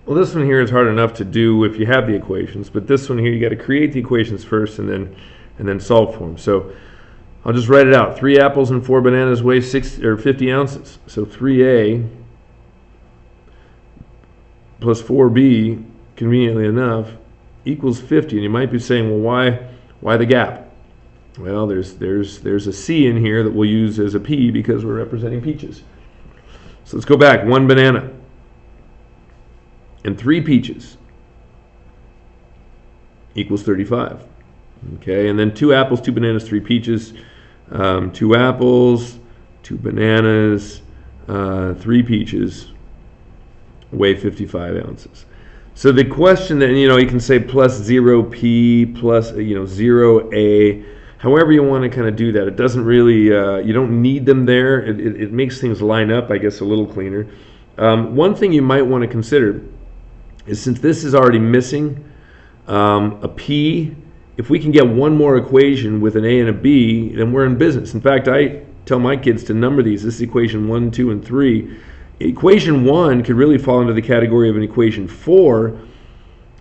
Well, this one here is hard enough to do if you have the equations, but this one here you got to create the equations first and then solve for them. So I'll just write it out. 3 apples and 4 bananas weigh 50 ounces. So 3A plus 4B, conveniently enough, equals 50. And you might be saying, well, why the gap? Well, there's a C in here that we'll use as a P because we're representing peaches. So let's go back. 1 banana and 3 peaches equals 35. Okay, and then 2 apples, 2 bananas, 3 peaches. 2 apples, 2 bananas, 3 peaches weigh 55 ounces. So the question that, you can say plus 0p plus, 0a, however you want to kind of do that. It doesn't really, you don't need them there. It makes things line up, I guess, a little cleaner. One thing you might want to consider is, since this is already missing a p, if we can get one more equation with an a and a b, then we're in business. In fact, I tell my kids to number these. This is equation 1, 2, and 3. Equation 1 could really fall into the category of an equation 4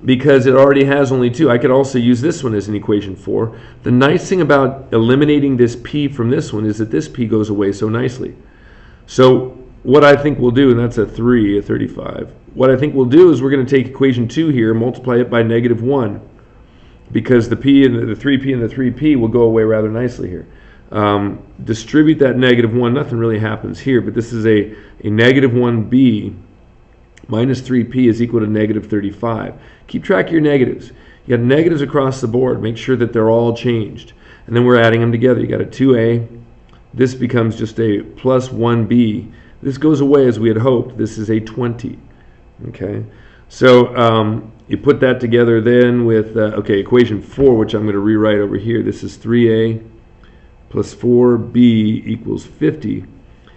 because it already has only 2. I could also use this one as an equation 4. The nice thing about eliminating this p from this one is that this p goes away so nicely. So what I think we'll do, and that's a 3, a 35. What I think we'll do is we're going to take equation 2 here, multiply it by -1, because the p and the 3p and the 3p will go away rather nicely here. Distribute that -1. Nothing really happens here, but this is a -1b minus 3p is equal to -35. Keep track of your negatives. You got negatives across the board. Make sure that they're all changed. And then we're adding them together. You got a 2a. This becomes just a plus 1b. This goes away as we had hoped. This is a 20. Okay, so you put that together then with, equation 4, which I'm going to rewrite over here. This is 3a plus 4b equals 50.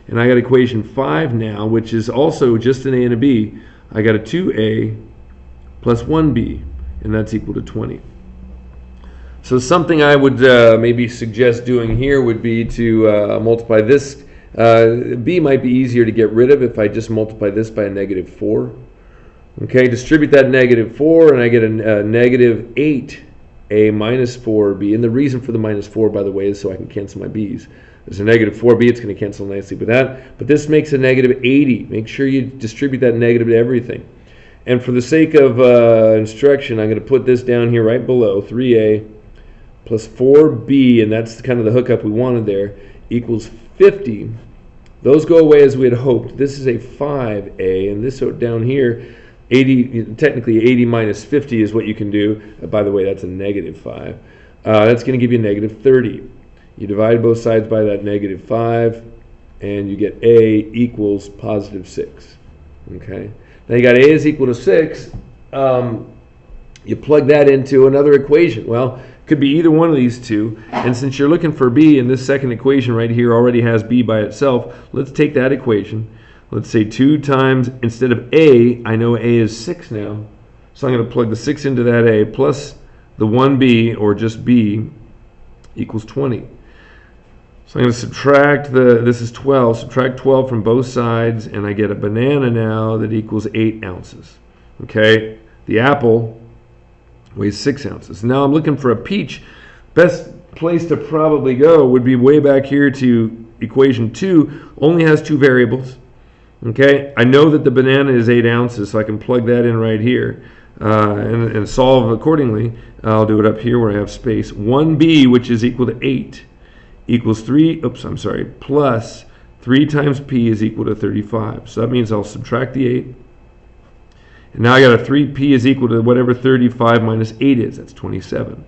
And I got equation 5 now, which is also just an a and a b. I got a 2a plus 1b, and that's equal to 20. So something I would maybe suggest doing here would be to multiply this. B might be easier to get rid of if I just multiply this by a -4. Okay, distribute that -4, and I get a -8a minus 4b. And the reason for the -4, by the way, is so I can cancel my b's. There's a -4b, it's going to cancel nicely with that. But this makes a -80. Make sure you distribute that negative to everything. And for the sake of instruction, I'm going to put this down here right below, 3a plus 4b, and that's kind of the hookup we wanted there, equals 50. Those go away as we had hoped. This is a 5a, and this down here, 80, technically 80 minus 50 is what you can do. By the way, that's a -5. That's going to give you a -30. You divide both sides by that -5, and you get a equals +6. Okay. Now you got a is equal to 6. You plug that into another equation. Well, it could be either one of these two. And since you're looking for b, and this second equation right here already has b by itself, let's take that equation. Let's say 2 times, instead of a, I know a is 6 now. So I'm going to plug the 6 into that a plus the 1b, or just b, equals 20. So I'm going to subtract this is 12, subtract 12 from both sides, and I get a banana now that equals 8 ounces. Okay, the apple weighs 6 ounces. Now I'm looking for a peach. Best place to probably go would be way back here to equation 2, only has 2 variables. Okay, I know that the banana is 8 ounces, so I can plug that in right here and solve accordingly. I'll do it up here where I have space. 1b, which is equal to 8, equals plus 3 times p is equal to 35. So that means I'll subtract the 8. And now I got a 3p is equal to whatever 35 minus 8 is. That's 27.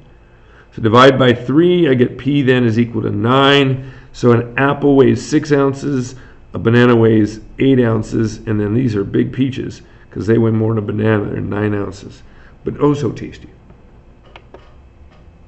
So divide by 3, I get p then is equal to 9. So an apple weighs 6 ounces, a banana weighs 8 ounces, and then these are big peaches because they weigh more than a banana. They're 9 ounces. But oh so tasty.